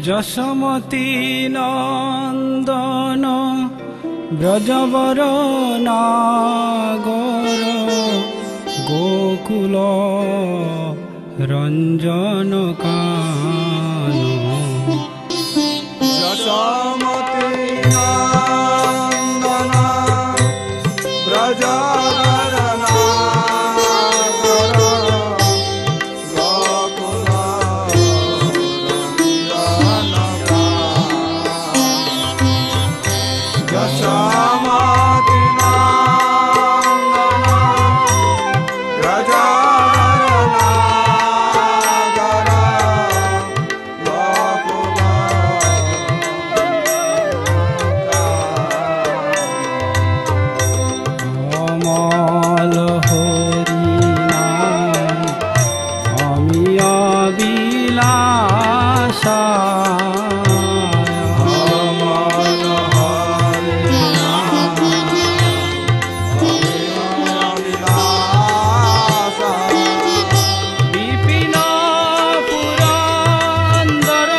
যশোমতী নন্দন ব্রজবর নাগর গোকুল রঞ্জন কান যশোমতী নন্দন ব্রজবর নাগর গোকুল রঞ্জন কান যশোমতী নন্দন ব্রজবর নাগর অমল হরিনাম অমিয় বিলাসা অমল হরিনাম অমিয় বিলাসা বিপিন পুরন্দর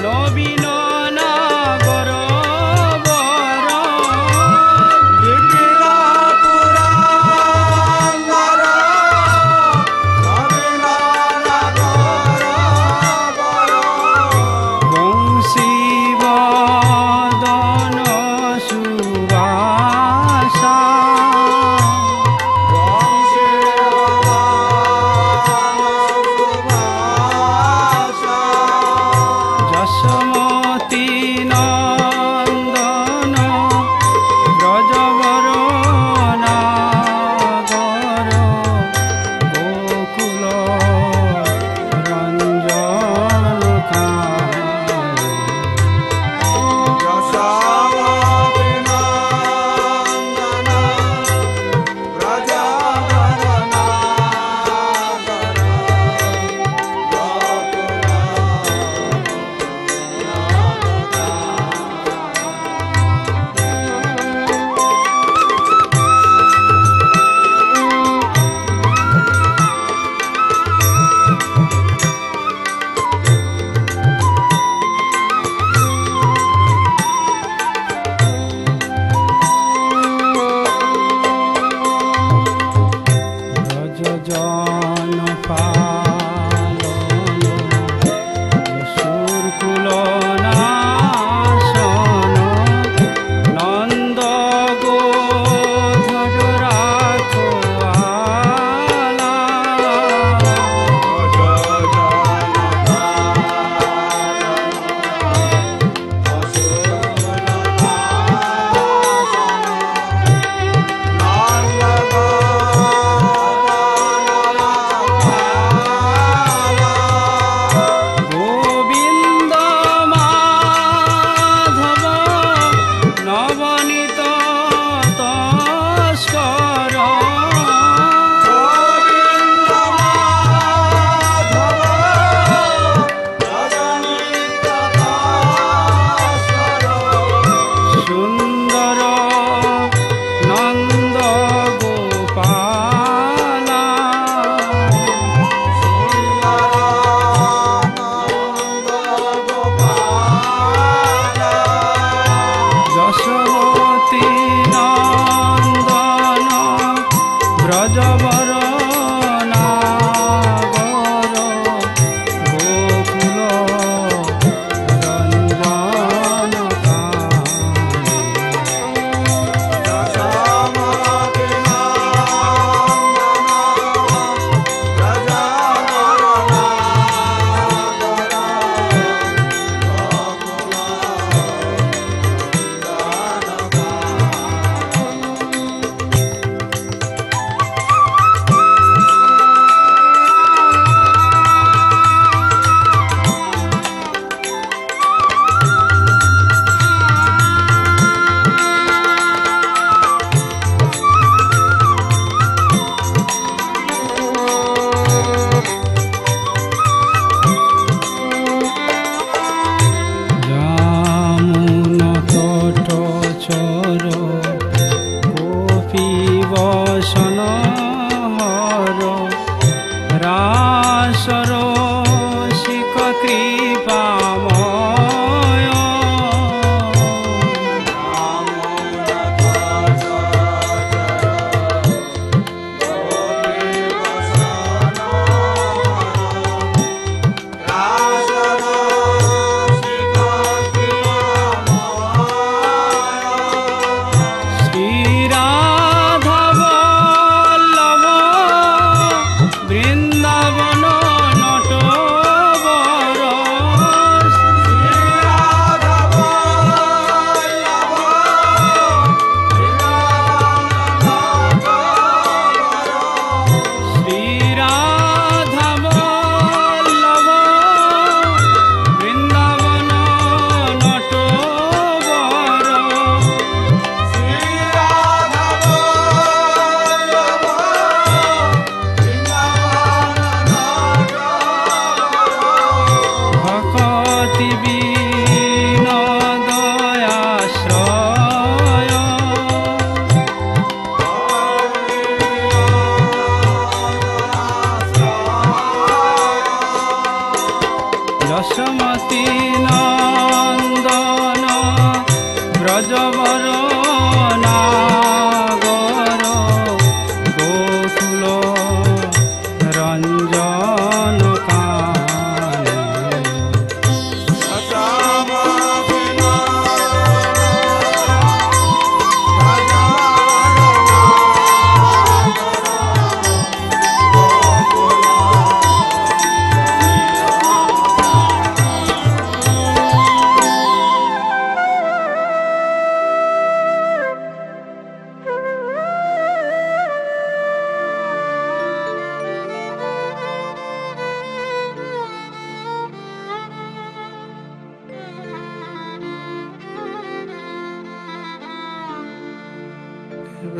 নবীন নাগর বর বিপিন পুরন্দর নবীন নাগর বর বংশীবদন সুবাসা যশোমতী নন্দন ব্রজবর নাগর গোকুল রঞ্জন কান যশোমতী নন্দন ব্রজবর নাগর ব্রজজন পালন অসুরকুল নাশন নন্দ গোধর রাখোয়ালা গোবিন্দ মাধব নবনীত তস্কর সুন্দর নন্দ গোপালা যশোমতী নন্দন ব্রজবর নাগর গোকুল রঞ্জন কান রাসর শিখ কৃপা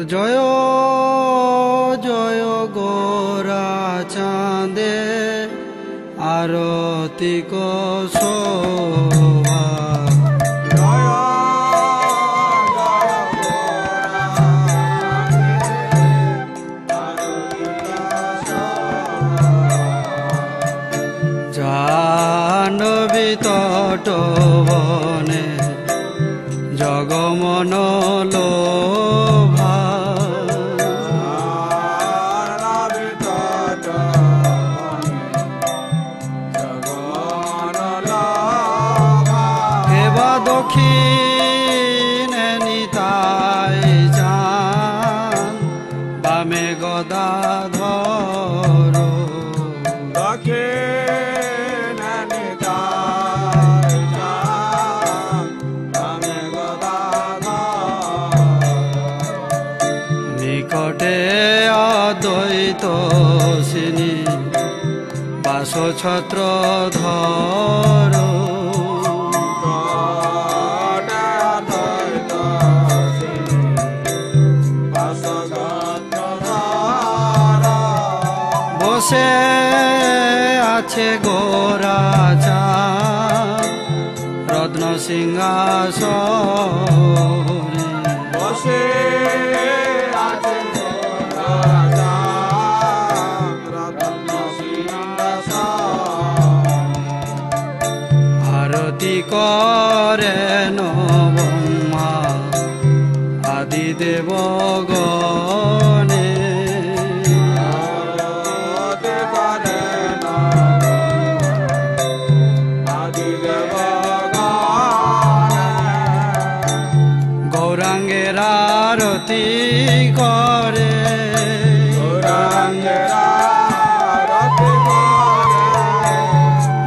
জয় জয় গোরা চাঁদে আরতি শোভা জয় জাহ্নবী তট বনে জগমন লোভা কেবা দক্ষিণে নিতাই যান বামে গদাধর নিকটে অদ্বৈত সিনী বাস ছত্র ধর বসে আছে গোরাজা রত্ন সিংহাসনে বসে আছে আরতি করেন ব্রহ্মা আদি দেবগণে গৌরাঙ্গের আরতি করে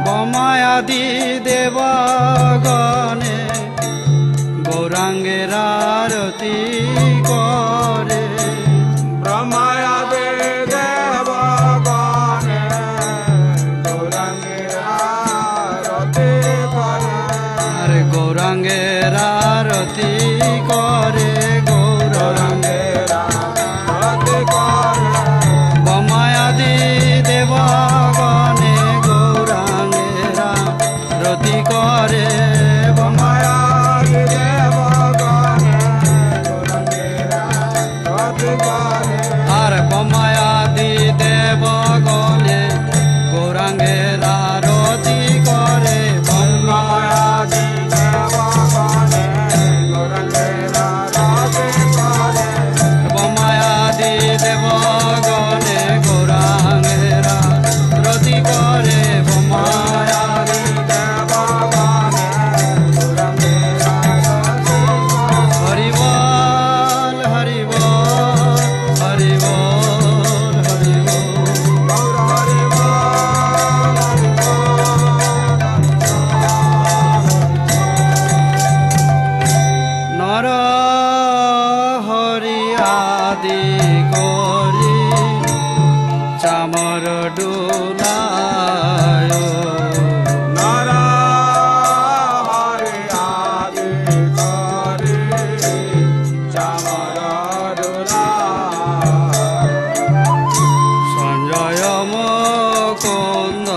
বমায়াদি দেবগণে গৌরাঙ্গের আরতি করে ব্রহ্মায়াদে দেবগণে গৌরাঙ্গের আরতি করে আরে গৌরাঙ্গের আরতি করে গৌরাঙ্গের আরতি করে বমায়াদি দেবগণে গৌরাঙ্গের আরতি করে ব্রহ্মায়াদে দেবগণে গৌরাঙ্গের আরতি করে আর বমায়াদি দেবগণে গৌরাঙ্গের আরতি করে ব্রহ্মায়াদে দেবগণে গৌরাঙ্গের আরতি করে বমায়াদি দেবগণে গৌরাঙ্গের আরতি করে বমায়াদি দেবগণে গৌরাঙ্গের আরতি করে হরিবল হরিবল হরিবল হরিবল নর হরি আদি করি চামর ডোলায় নর হরি আদি করে চামর ডোলায় সঞ্জয় মুকুন্দ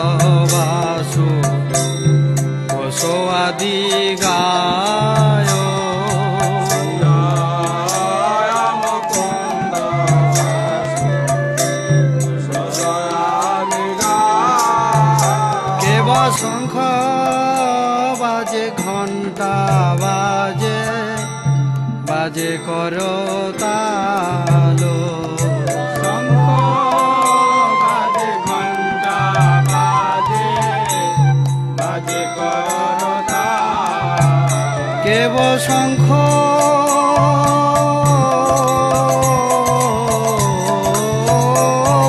বাসু বসো আদি গায় জয় মুকুন্দ সদয়াদি গায় কেব শঙ্খ বাজে ঘণ্টা বাজে বাজে করো তালো শঙ্খ বাজে ঘণ্টা বাজে বাজে করতা কেব শঙ্খ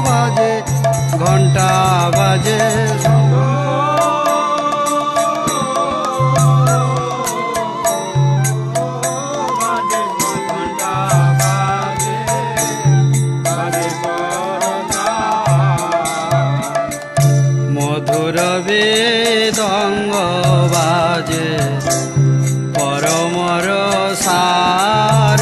বাজে ঘণ্টা বাজে বাজে ঘণ্টা বাজে বাজে করতা মধুর বেদঙ্গ বাজে পরমর সার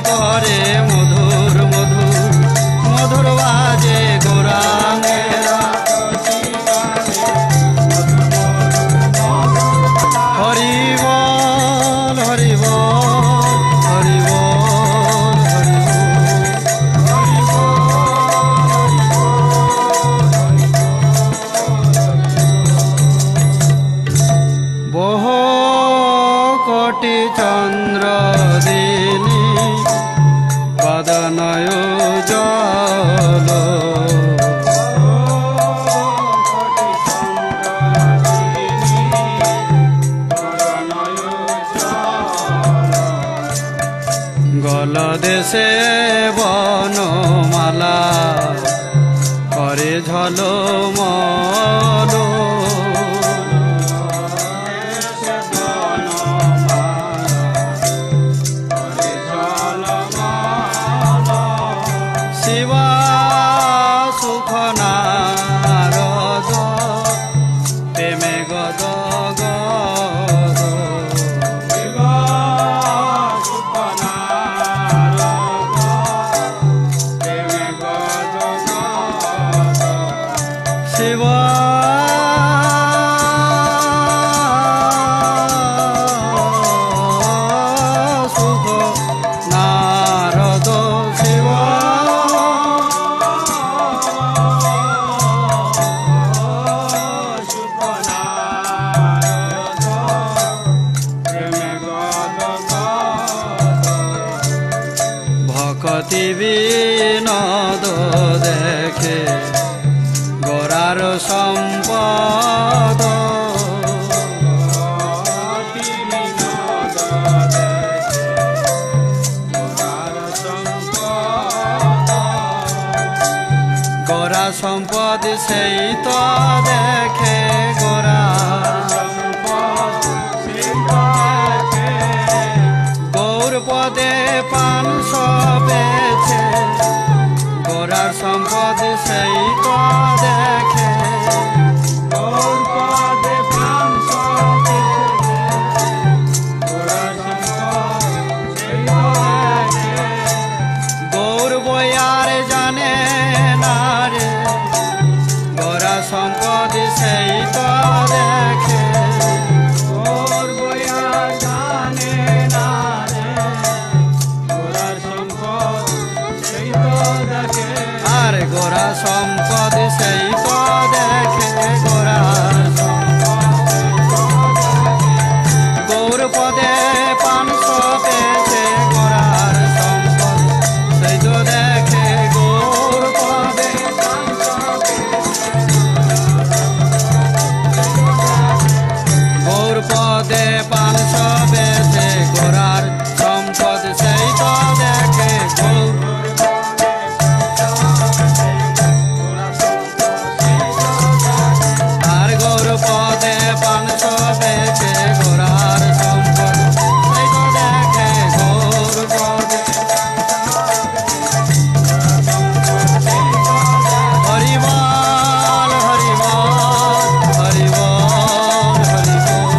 করে মধুর মধুর মধুর বাজে গৌরাঙ্গেরা হরি বল হরি বল হরি বল হরি বল বহু কোটি চন্দ্র দিনী বদনয় জল গল দেশে বনমালা করে ঝলমল শিবা সুখ নারদ প্রেমে গদ গদ শিবা সুখ নারদ শিবা ভকতি বিনোদ দেখে গোরার সম্পদ গোরা সম্পদ সেই তো দেখে গোরা গৌর পদে পাঁচ বেছে গোরার সম্পদ সেই তো দেখে গৌর পদে পাঁচ গৌর বয়ার জানে না রে গোরা সম্পদ সেই তো দেখে গৌর বয়ার জানে না রে গোরার সম্পদ সেই তো দেখে আরে গোরা সম্পদ সেই তো দেখে গোরার গৌর পদে পাঁচ পেছে গোরার সম্পদ সেই তো দেখে গৌর পদে গৌর পদে পাঁচ পেছে গোরার সম্পদ সেই তো দেখে গৌর আর গৌর পদে পাঁচ পেছে গোরার সম্পদ সেই তো দেখে গৌর পদে হরি বল হরি বল হরি বল হরি বল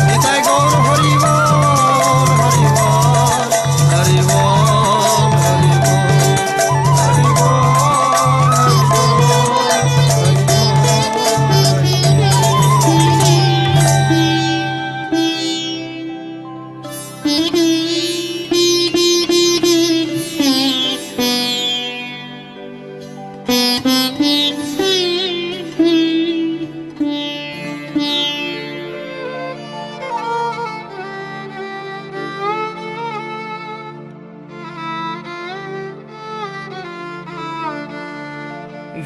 নিতাই গৌর হরি বল হরি বল হরি বল হরি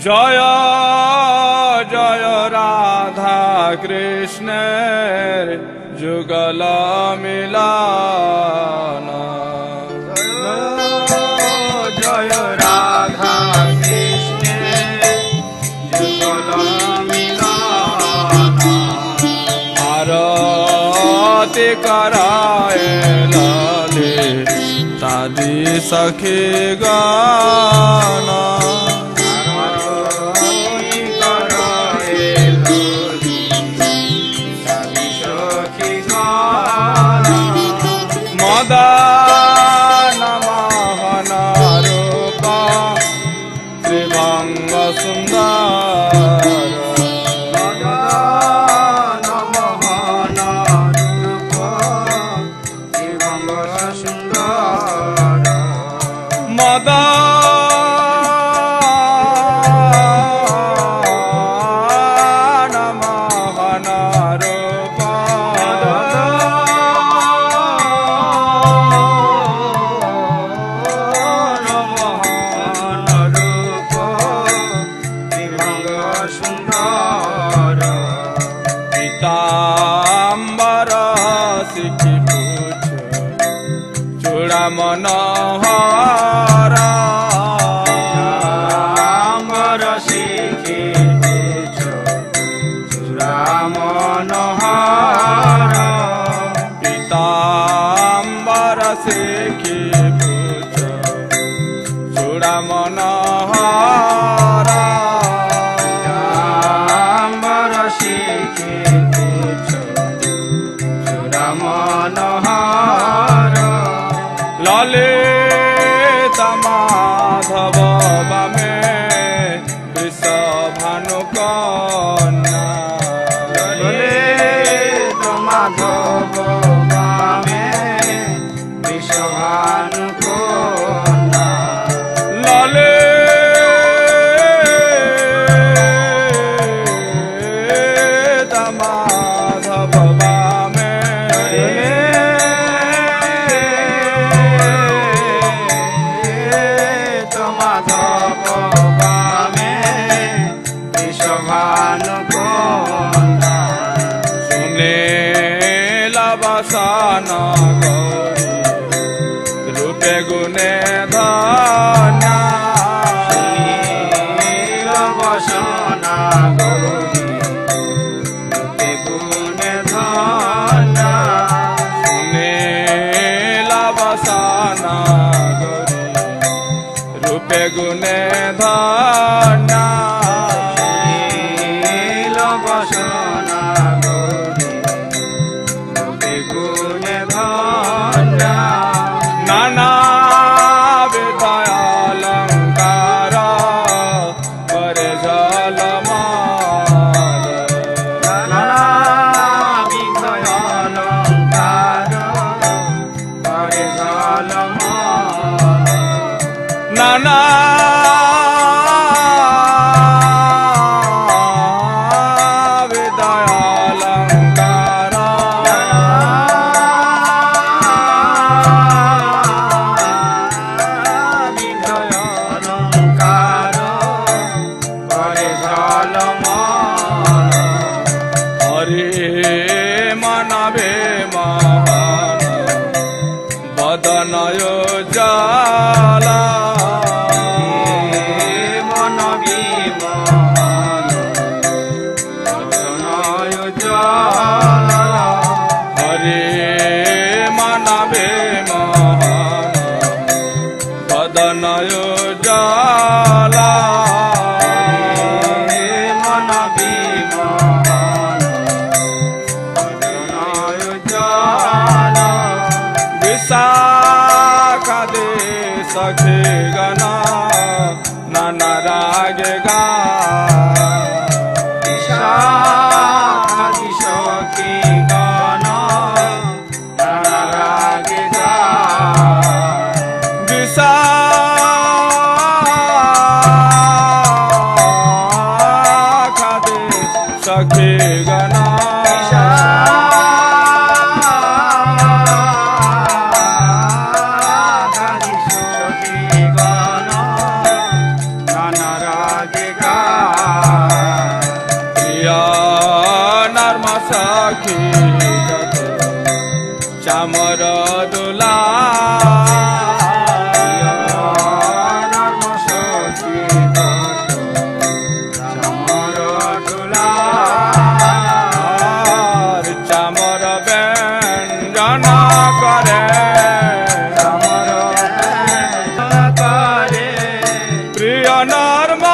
জয় জয় রাধা কৃষ্ণের যুগল মিলন জয় রাধা কৃষ্ণের যুগল মিলন আরতি করায় লালে তাদি সখী গান पीताम्बर शिखी पूछ चूड़ा मनोहर पीताम्बर शिखी पूछ चूड़ा मनोहर पीताम्बर शिखी पूछ चूड़ा मनोहर पीताम्बर शिखी पूछ चूड़ा मनोहर ललित माधव बामे विषभानु कन्या ललित माधव बामे विषभानु कन्या ललित माधव बामे ललित माधव बामे विषभानु कन्या सुनीला बसन गौरी रूपे गुणे धन्या नीलवसना गौरी रूपे गुणे धन्या सुनीला बसन गौरी रूपे गुणे धन्या नीलवसना गौरी रूपे गुणे धन्या नाना विधयालंकार करे जलमाल नानाविधयालंकार करे जलमाल नाना विधयालंकार विधयालंकार करे जलमाल हरे मनवे महान बदनयो जाला मनवी महान वदनय जला हरे मनवे महान बदनयो जाला मनवी महान वदनय जला विशाखा दे सखे गना नाना रागे गा विशाखादि सखी गण रागे गा विशाखा दे सखे गना विशाखादि सखी गण रागे गा प्रिया नर्म सखी जत चामर दुला नर्म सखी चामर डोला चामर व्यंजन करे चामर करे प्रिय नर्म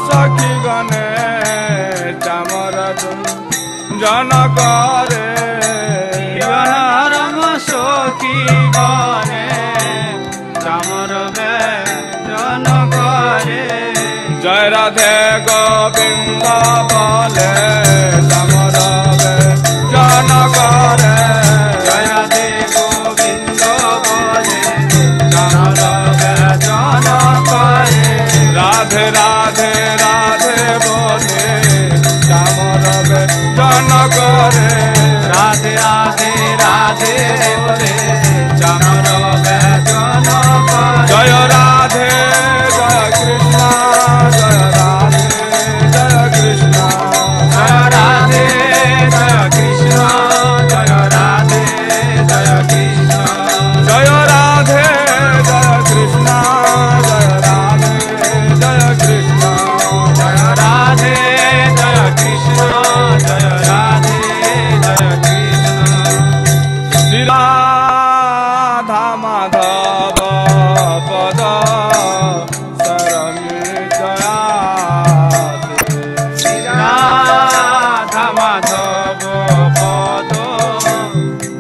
सखी गणे चामर जन करे नरम सखी गणे चामर जन करे जय राधे गोविंद बोले चामर जन करे जय राधे गोविंद बोले चामर जन करे राधे राधे राधे बोले चामर जन करे राधे राधे राधे बोले चामर जन करे जय राधे जय कृष्ण जय राधे जय कृष्ण जय राधे जय कृष्ण जय राधे जय कृष्ण जय राधे जय कृष्ण जय राधे जय कृष्ण जय राधे जय कृष्ण जय राधे जय कृष्ण श्री राधा माधव पद शरण जया श्री राधा माधव पद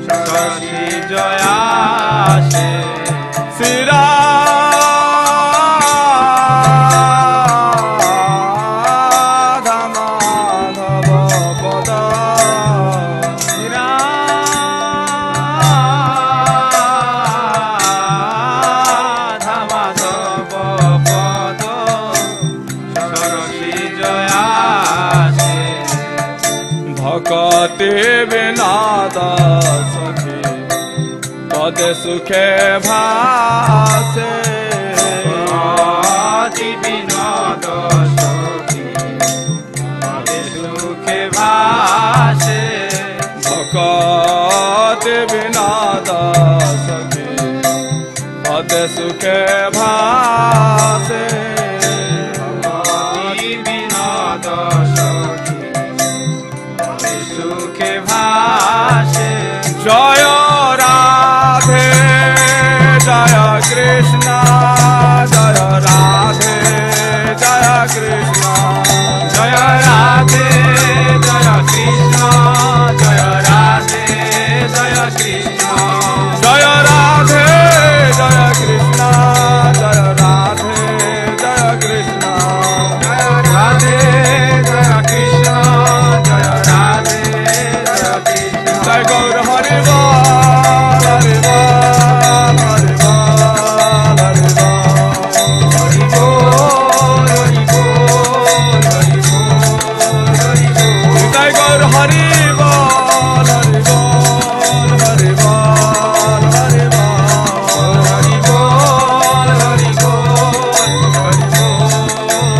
शशि जया से श्री राधा माधव पद श्री राधा माधव पद शशि जया से भक्ति विनाद सखी पद सुखे भासे अति विनोद सखी पदे सुखे भासे भक्ति विनाद सखी पद सुखे भासे अति विनोद सखी पदे सुखे भासे जय राधे जय कृष्ण जय राधे जय कृष्ण जय राधे जय कृष्ण जय राधे जय कृष्ण जय राधे जय कृष्ण जय राधे जय कृष्ण जय राधे जय कृष्ण जय राधे जय कृष्ण जय गौर हरि बोल हरि बोल हरि बोल हरि बोल हरि बोल हरि बोल हरि बोल हरि बोल जय गौर हरि बोल हरि बोल हरि बोल हरि बोल हरि बोल हरि बोल हरि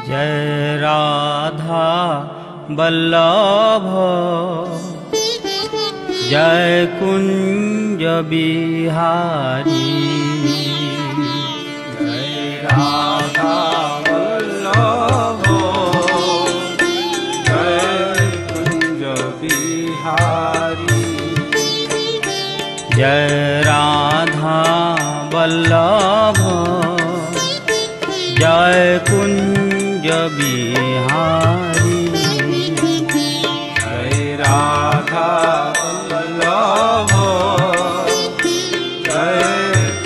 जय राधा वल्लभ जय कुंज बिहारी जय राधा वल्लभ जय कुंज बिहारी जय राधा वल्लभ जय कुंज बिहारी जय राधा वल्लभ जय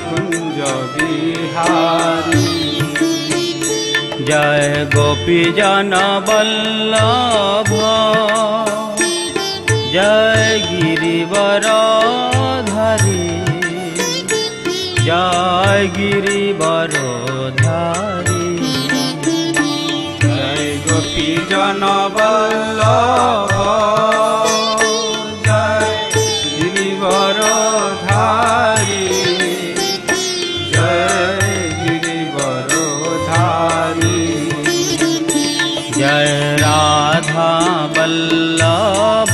कुंज बिहारी जय गोपी जन वल्लभ जय गिरिवरधारी जय गिरिवरधारी जय गोपी जन वल्लभ जय गिरिवरधारी जय गिरिवरधारी जय राधा वल्लभ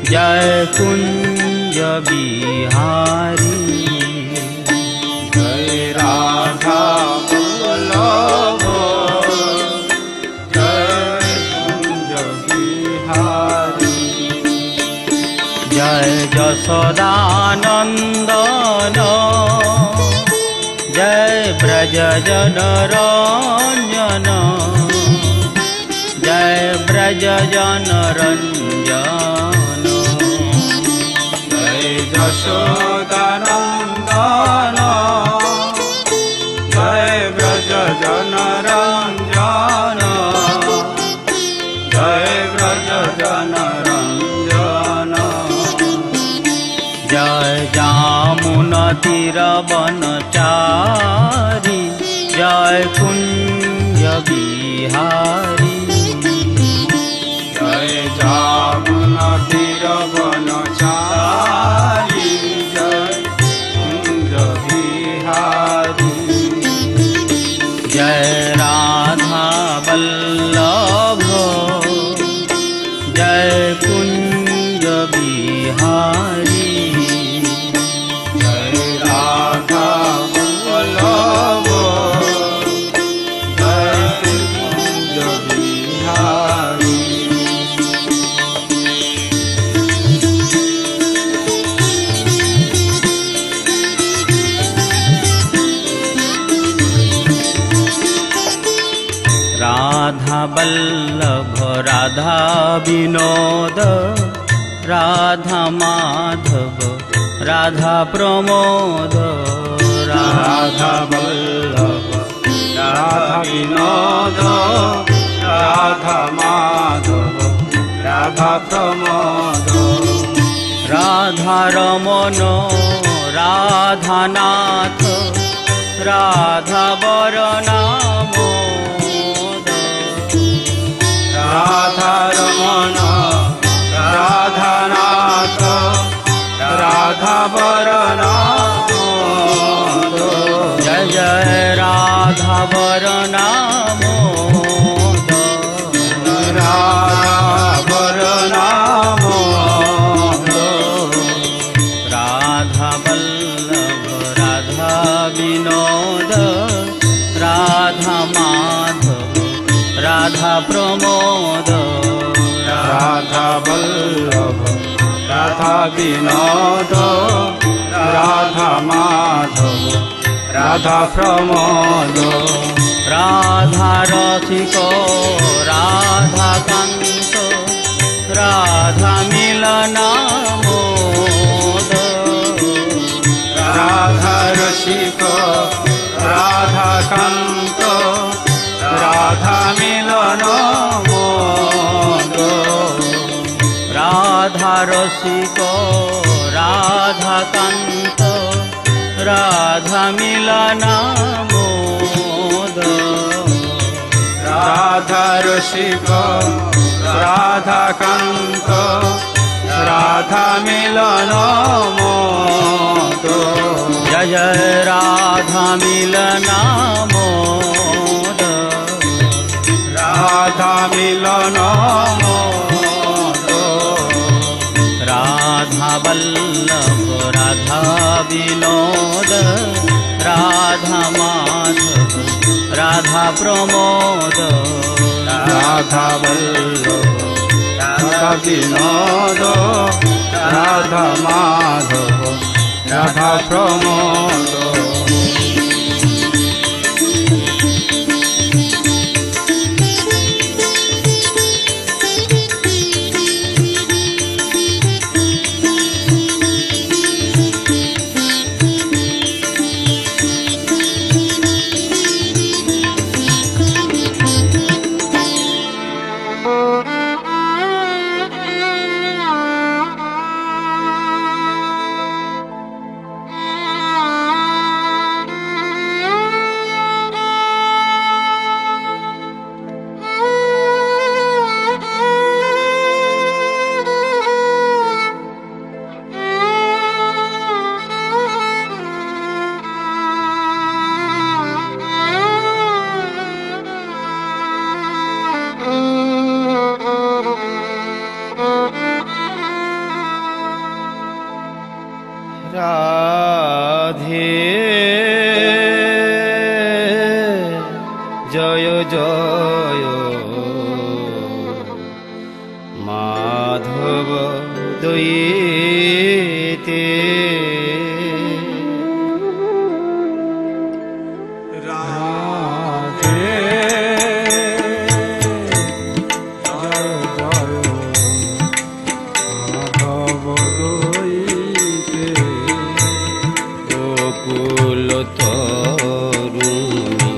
जय कुंज बिहारी जय राधा वल्लभ जय कुंज बिहारी जय जशोदानंदन जय ब्रज जनरंजन जय ब्रज जनरंजन जय जशोदानंदन বনচারী জয় কুঞ্জ বিহারী জয় যমুনা তীর বনচারী জয় কুঞ্জ বিহারী জয় রাধা বল্লভ জয় কুঞ্জ বিহারী জয় রাধা বল্লভ জয় কুঞ্জ বিহারী রাধা বল্লভ রাধা বিনোদ রাধা মাধব রাধা প্রমোদ রাধা বল্লভ রাধা বিনোদ রাধা মাধব রাধা প্রমোদ রাধা রমণ রাধা নাথ রাধা বরনামোদ রাধা রমণ রাধা নাথ রাধা বরনামোদ জয় জয় রাধা বরনামোদ রাধা বরনামোদ রাধা বল্লভ রাধা বিনোদ রাধা মাধব রাধা প্রমোদ রাধা বল্লভ রাধা বিনোদ রাধা মাধব রাধা প্রমোদ রাধা রসিক রাধা কান্ত রাধা মিলনামোদ রাধা রসিক রাধা কান্ত রাধা মিলন মোদ রাধা রসিক রাধা কান্ত রাধা মিলনামোদ রাধা রসিক রাধা কান্ত রাধা মিলন মোদ জয় জয় রাধা মিলনামোদ রাধা মিলন মোদ রাধা বল্লভ রাধা বিনোদ রাধা মাধব রাধা প্রমোদ রাধা বল্লভ রাধা বিনোদ রাধা মাধব রাধা প্রমোদ রাধে জয় জয় মাধব দইতে রাধে জয় জয় মাধব দইতে গোকুল তরুণী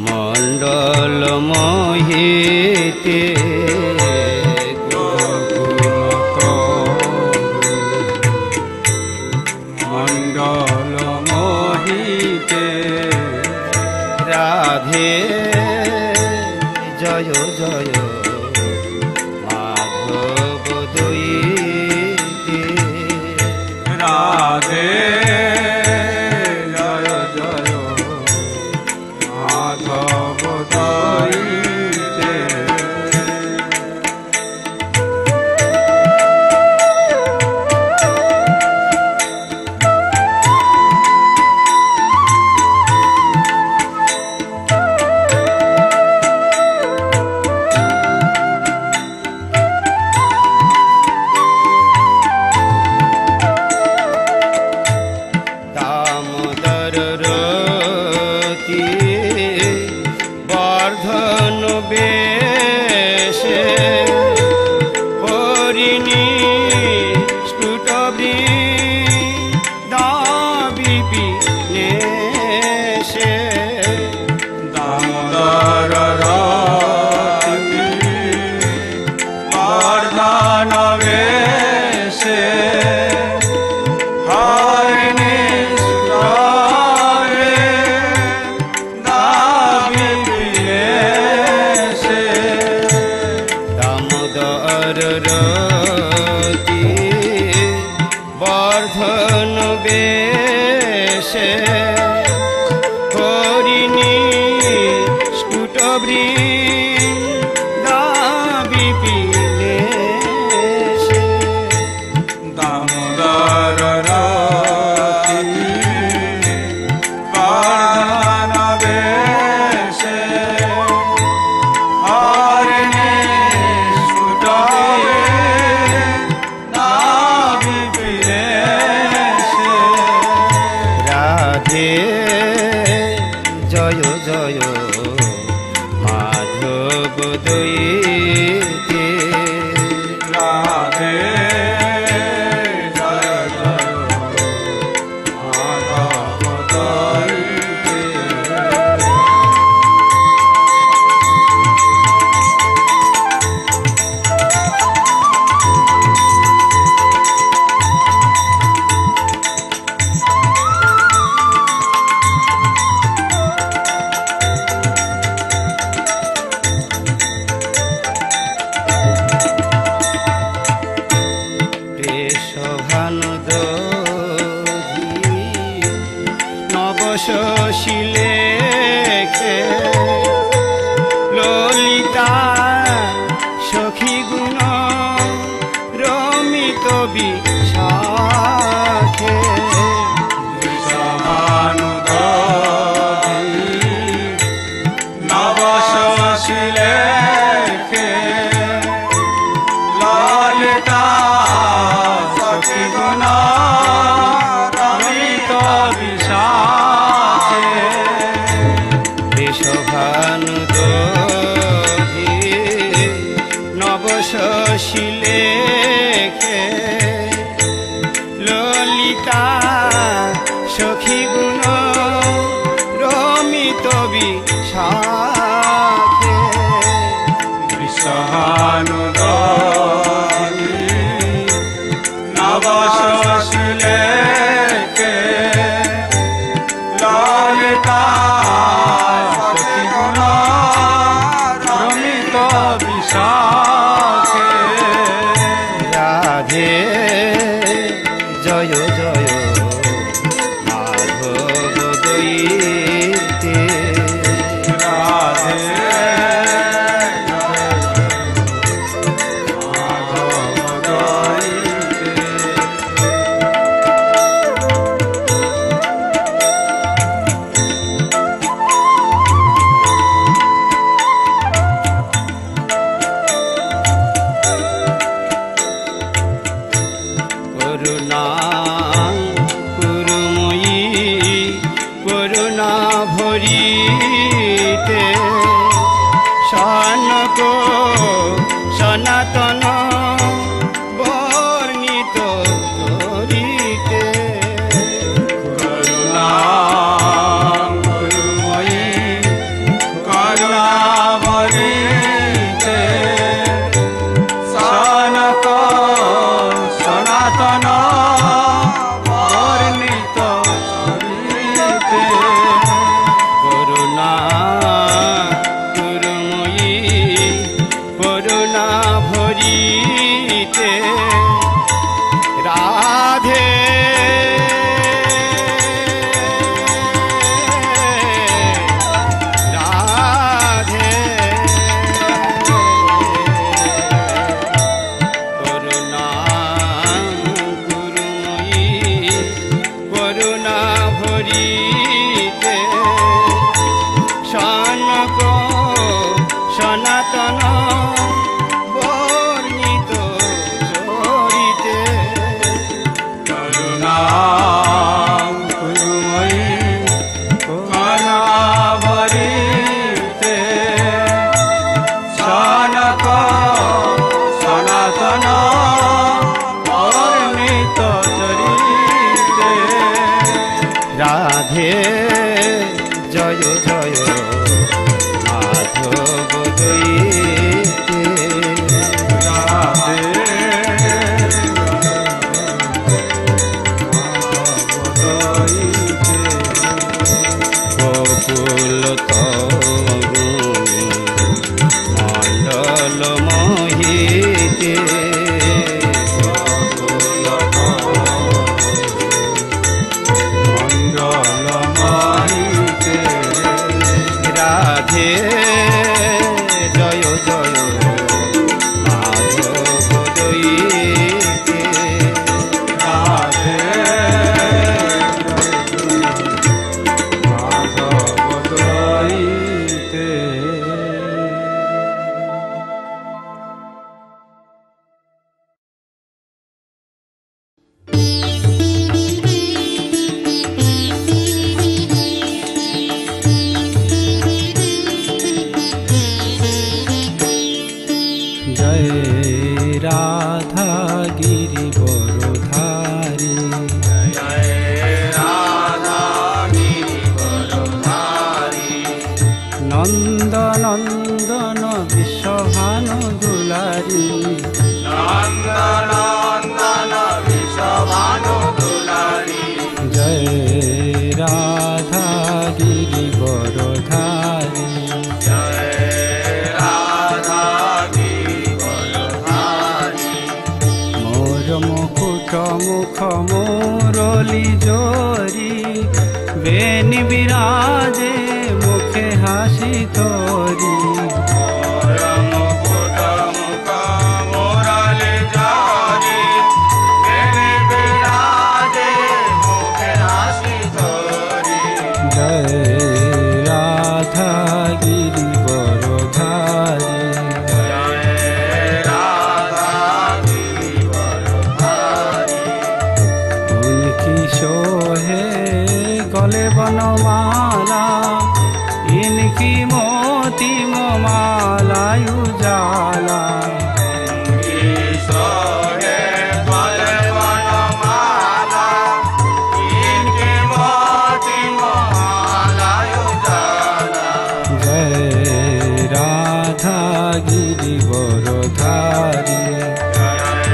মণ্ডল মোহিতে মণ্ডল দইতে রাধে জয় জয় মাধব দইতে রাধে জয় জয় মাধব দইতে বর্ধন বেশে হরিণী স্ফুট বৃন্দাবিপিনেশে দামোদর রতি বর্ধন বেশে হরিণী স্ফুটে বৃন্দাবিপিনেশে দামোদর রতি বর্ধন বেশে হরিণী স্ফুট বৃন্দাবিপিনেশে দামোদর রতি বর্ধন বেশে হরিণী স্ফুটে বৃন্দাবিপিনেশে রাধে জয় জয় মাধব দইতে রাধে জয় জয় মাধব দইতে নবশিলেখে ললিতা সখী গুণ রমিত বিশাখে নবশিলেখে ললিতা সখী গুণ রমিত বিশাখে বৃষভানুদধি নবশিলেখে ললিতা সখী গুণ রমিত বিশাখে বিষহানুদধি নবশিলেখে ললিতা সখী গুণ রমিত বিশাখে রাধে জয় জয় মাধব দইতে রাধে জয় জয় মাধব দইতে করুণা করুময়ী করুণা ভরিতে সনক সনাতন বর্ণিত করিতে করুণা করুময়ী করুণা ভরিতে সনক সনাতন বর্ণিত করিতে চরিতে সনক সনাতন বর্ণিত চরিতে করুণা গুরুময়ী কণাভরিতে সনক সনাতন বর্ণিত চরিতে রাধে জয় জয় মাধব দইতে রাধে বকুল মণ্ডল মোহিতে মঙ্গলময়ীতে রাধে জয় জয় মাধব দইতে রাধে মাধব দইতে জয় রাধা গিরিবরধারী জয় রাধা গিরিবরধারী নন্দনন্দন বিশ্বভানু দুলারী নন্দনন্দন বিশ্বভানু দুলারী জয় রাধা গিরিবরধারী জয় রাধা গিরিবরধারী মোর মুকুট মুখ মুরলি জোরি বেনি বিরাজে মুখে হাসি তোরি মোর মুকুট মুখ মুরলি জরি বেনি বিরাজে মুখে হাসি তোরি জয় রাধা গিরিবরধারী জয় রাধা গিরিবরধারী উনকি সোহে গলে বনমালা ইনকি মোতি মালায় উজালা সোহে গলে বনমালা ইনকি মোতি মালায় উজালা জয় রাধা গিরিবরধারী জয়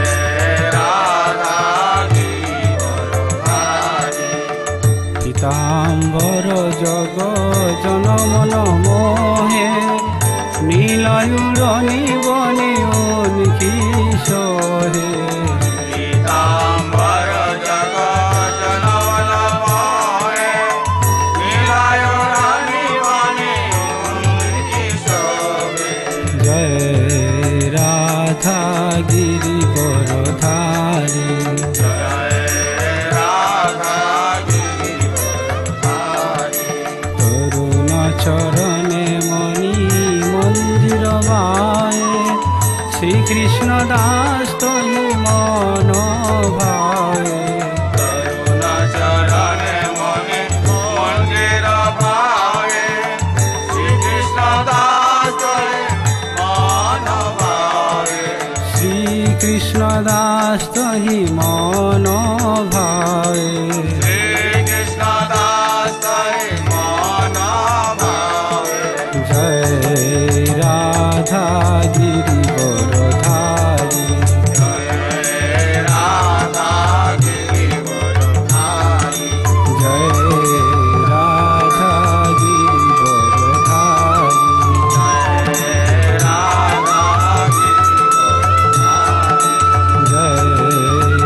রাধা গিরিবরধারী পীতাম্বর জগ জনমন মোহে নীলায়ুর নিবনে উনকি সোহে পীতাম্বর জগ জনমন মোহে নীলায়ুর নিবনে উনকি শোভে জয় রাধা গিরিবরধারী জয় রাধা গিরিবরধারী তরুণ চরণে মণি মন্দির মায়ে শ্রীকৃষ্ণ দাস তহি মন ভায়ে তরুণ চরণে মনে মন্দির ভাবে শ্রীকৃষ্ণ দাস মন ভাবে শ্রীকৃষ্ণ দাস তহি মন ভায়ে শ্রীকৃষ্ণ দাস মন ভাবে জয় রাধা গিরিবরধারী জয় রাধা গিরিবরধারী জয় রাধা গিরিবরধারী জয় রাধা গিরিবরধারী জয়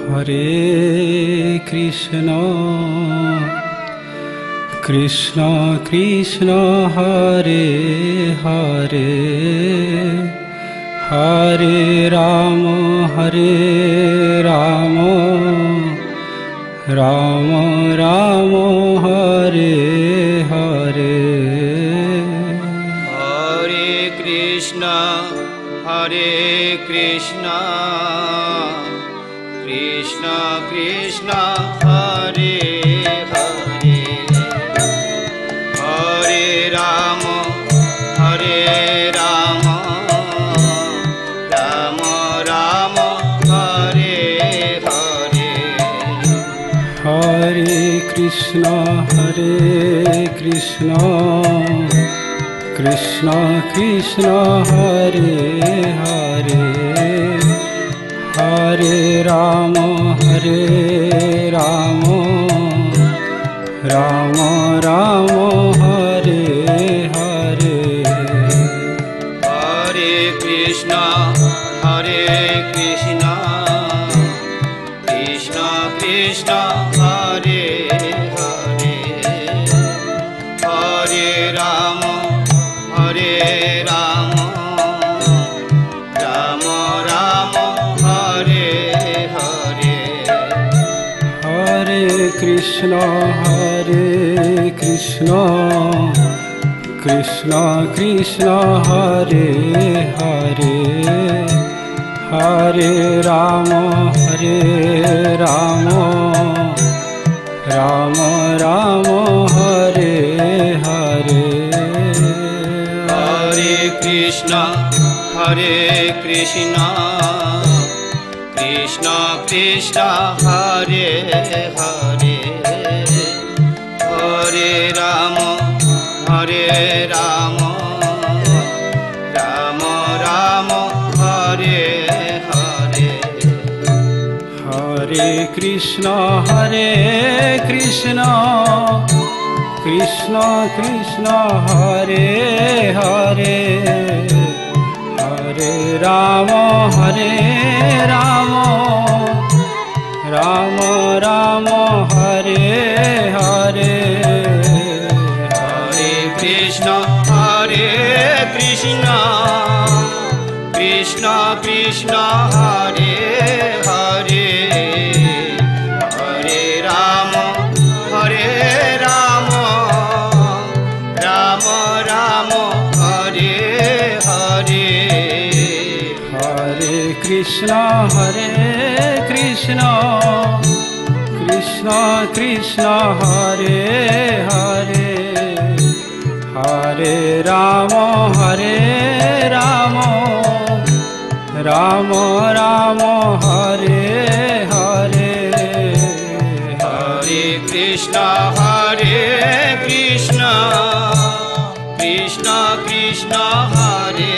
হরে কৃষ্ণ কৃষ্ণ কৃষ্ণ হরে হরে হরে রাম রাম রাম হরে হরে হরে কৃষ্ণ কৃষ্ণ কৃষ্ণ হরে হরে হরে রাম রাম রাম হরে হরে হরে কৃষ্ণ কৃষ্ণ কৃষ্ণ হরে হরে হরে রাম রাম রাম হরে হরে হরে কৃষ্ণ কৃষ্ণ কৃষ্ণ হরে হরে হরে রাম রাম রাম হরে হরে হরে কৃষ্ণ কৃষ্ণ কৃষ্ণ হরে হরে হরে রাম রাম রাম হরে হরে হরে কৃষ্ণ কৃষ্ণ কৃষ্ণ হরে হরে হরে রাম রাম রাম হরে হরে হরে কৃষ্ণ কৃষ্ণ কৃষ্ণ হরে হরে হরে রাম রাম হরে হরে হরে কৃষ্ণ কৃষ্ণ কৃষ্ণ হরে হরে হরে রাম রাম হরে হরে হরে কৃষ্ণ কৃষ্ণ কৃষ্ণ হরে হরে হরে রাম রাম হরে হরে হরে কৃষ্ণ কৃষ্ণ কৃষ্ণ হরে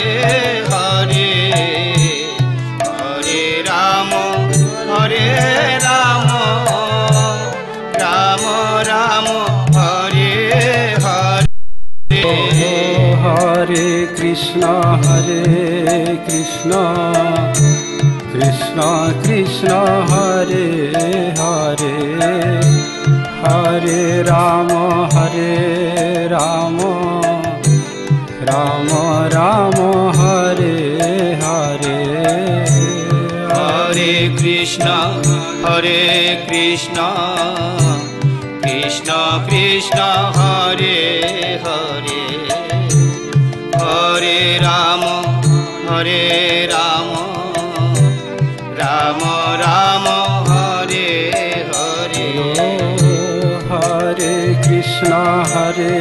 হরে হরে রাম রাম হরে হরে হরে কৃষ্ণ কৃষ্ণ কৃষ্ণ হরে হরে হরে রাম রাম হরে হরে হরে কৃষ্ণ কৃষ্ণ কৃষ্ণ হরে হরে হরে রাম রাম হরে হরে হরে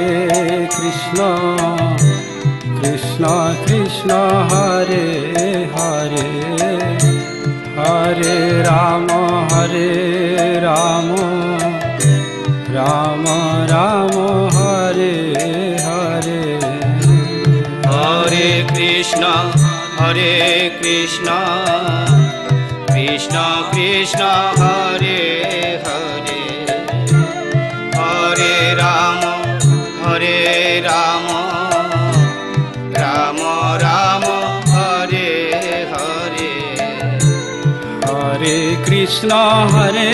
কৃষ্ণ কৃষ্ণ কৃষ্ণ হরে হরে হরে রাম রাম হরে হরে হরে কৃষ্ণ কৃষ্ণ কৃষ্ণ হরে হরে হরে রাম রাম হরে হরে কৃষ্ণ হরে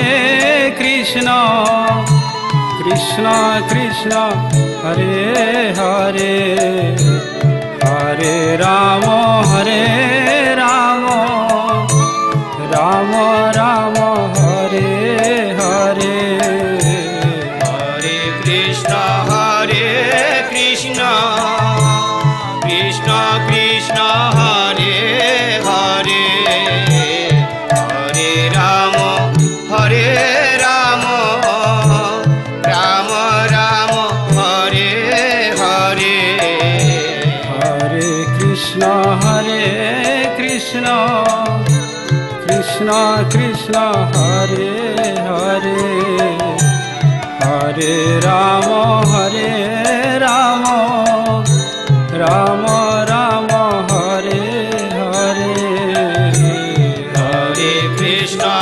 কৃষ্ণ কৃষ্ণ কৃষ্ণ হরে হরে হরে রাম রাম রাম রাম হরে হরে হরে কৃষ্ণ কৃষ্ণ কৃষ্ণ হরে হরে হরে রাম রাম রাম রাম হরে হরে হরে কৃষ্ণ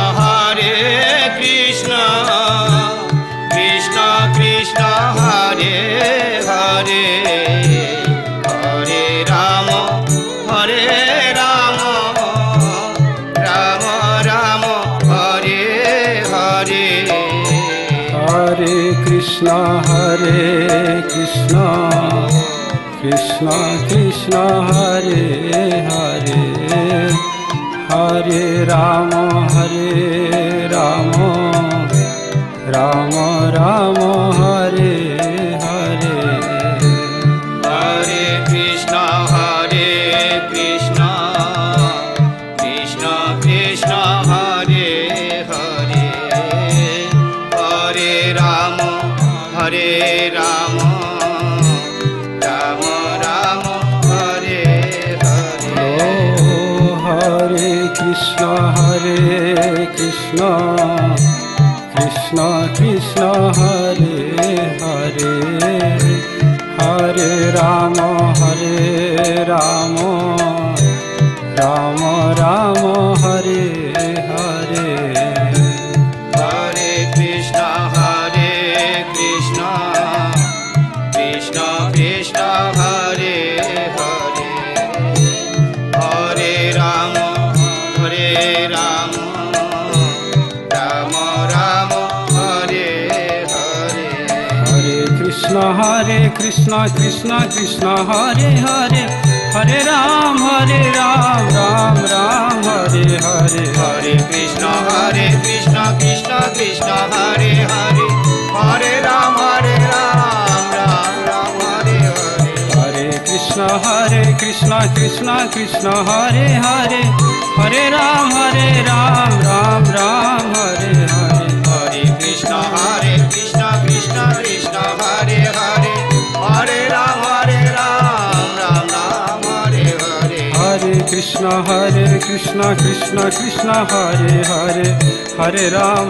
কৃষ্ণ কৃষ্ণ হরে হরে হরে রাম রাম রাম রাম হরে হরে হরে কৃষ্ণ কৃষ্ণ কৃষ্ণ হরে হরে হরে রাম রাম রাম রাম হরে হরে হরে কৃষ্ণ কৃষ্ণ কৃষ্ণ হরে হরে হরে রাম রাম রাম রাম হরে হরে হরে কৃষ্ণ কৃষ্ণ কৃষ্ণ হরে হরে হরে রাম রাম রাম রাম হরে হরে ও হরে কৃষ্ণ কৃষ্ণ কৃষ্ণ হরে হরে হরে রাম রাম রাম রাম হরে হরে হরে কৃষ্ণ কৃষ্ণ কৃষ্ণ হরে হরে হরে রাম রাম রাম রাম হরে হরে হরে কৃষ্ণ কৃষ্ণ কৃষ্ণ হরে হরে হরে রাম রাম রাম হরে হরে হরে কৃষ্ণ কৃষ্ণ কৃষ্ণ হরে হরে হরে রাম রাম রাম হরে হরে হরে কৃষ্ণ কৃষ্ণ কৃষ্ণ হরে হরে হরে রাম রাম রাম হরে হরে হরে কৃষ্ণ কৃষ্ণ কৃষ্ণ হরে হরে হরে রাম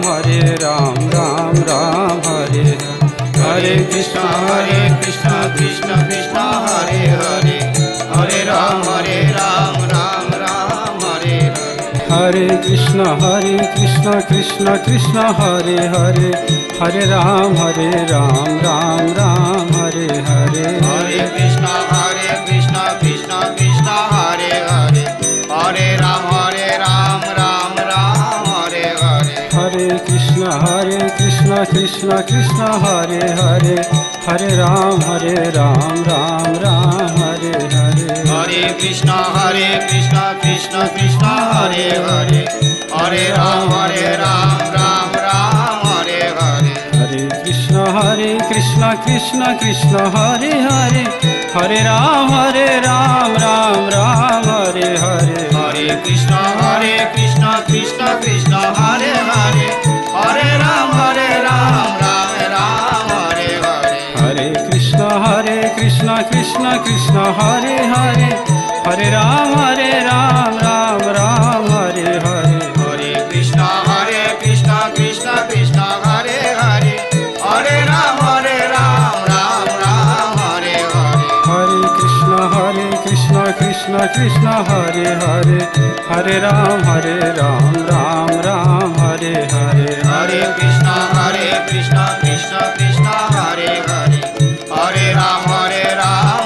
রাম রাম হরে হরে হরে কৃষ্ণ কৃষ্ণ কৃষ্ণ হরে হরে হরে রাম রাম রাম হরে হরে কৃষ্ণ কৃষ্ণ কৃষ্ণ হরে হরে হরে রাম রাম রাম হরে হরে হরে কৃষ্ণ কৃষ্ণ হরে হরে হরে রাম রাম রাম হরে হরে হরে কৃষ্ণ কৃষ্ণ কৃষ্ণ হরে হরে হরে রাম রাম রাম হরে হরে হরে কৃষ্ণ কৃষ্ণ হরে হরে হরে রাম রাম রাম হরে হরে হরে কৃষ্ণ কৃষ্ণ হরে হরে হরে রাম রাম রাম হরে হরে হরে কৃষ্ণ কৃষ্ণ হরে হরে হরে রাম রাম রাম হরে হরে হরে কৃষ্ণ কৃষ্ণ হরে হরে হরে রাম রাম রাম হরে হরে হরে কৃষ্ণ কৃষ্ণ হরে হরে হরে রাম রাম রাম হরে হরে হরে কৃষ্ণ কৃষ্ণ হরে হরে হরে রাম রাম রাম হরে হরে হরে কৃষ্ণ কৃষ্ণ হরে হরে হরে রাম রাম রাম হরে হরে হরে কৃষ্ণ কৃষ্ণ হরে হরে হরে রাম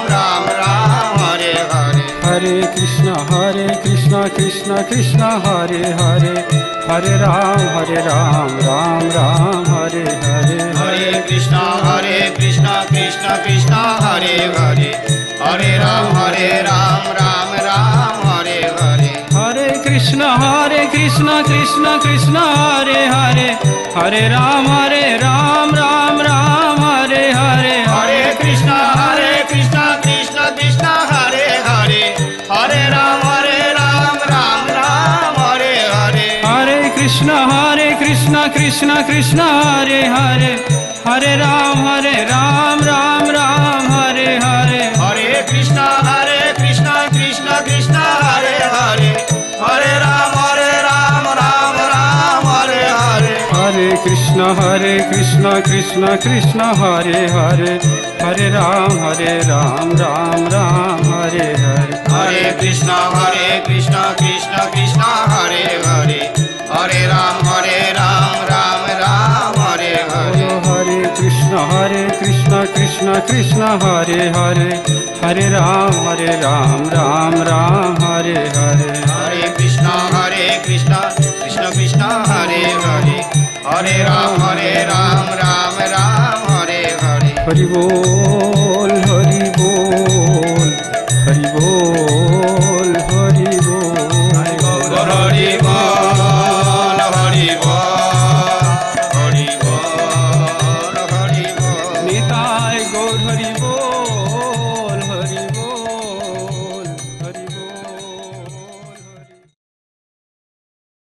রাম রাম হরে হরে হরে কৃষ্ণ কৃষ্ণ কৃষ্ণ হরে হরে হরে রাম রাম রাম হরে হরে হরে কৃষ্ণ কৃষ্ণ কৃষ্ণ হরে হরে হরে রাম রাম রাম হরে হরে হরে কৃষ্ণ কৃষ্ণ কৃষ্ণ হরে হরে হরে রাম রাম রাম হরে হরে হরে কৃষ্ণ কৃষ্ণ কৃষ্ণ হরে হরে হরে রাম রাম রাম হরে হরে হরে কৃষ্ণ কৃষ্ণ কৃষ্ণ হরে হরে হরে রাম রাম রাম হরে হরে হরে কৃষ্ণ কৃষ্ণ কৃষ্ণ হরে হরে হরে রাম রাম রাম হরে হরে হরে কৃষ্ণ কৃষ্ণ কৃষ্ণ হরে হরে হরে রাম রাম রাম হরে হরে হরে কৃষ্ণ কৃষ্ণ কৃষ্ণ হরে হরে হরে রাম রাম রাম হরে হরে হরে কৃষ্ণ কৃষ্ণ কৃষ্ণ হরে হরে হরে রাম রাম রাম হরে হরে হরে কৃষ্ণ কৃষ্ণ কৃষ্ণ হরে হরে হরে রাম রাম রাম হরে হরে হরি বল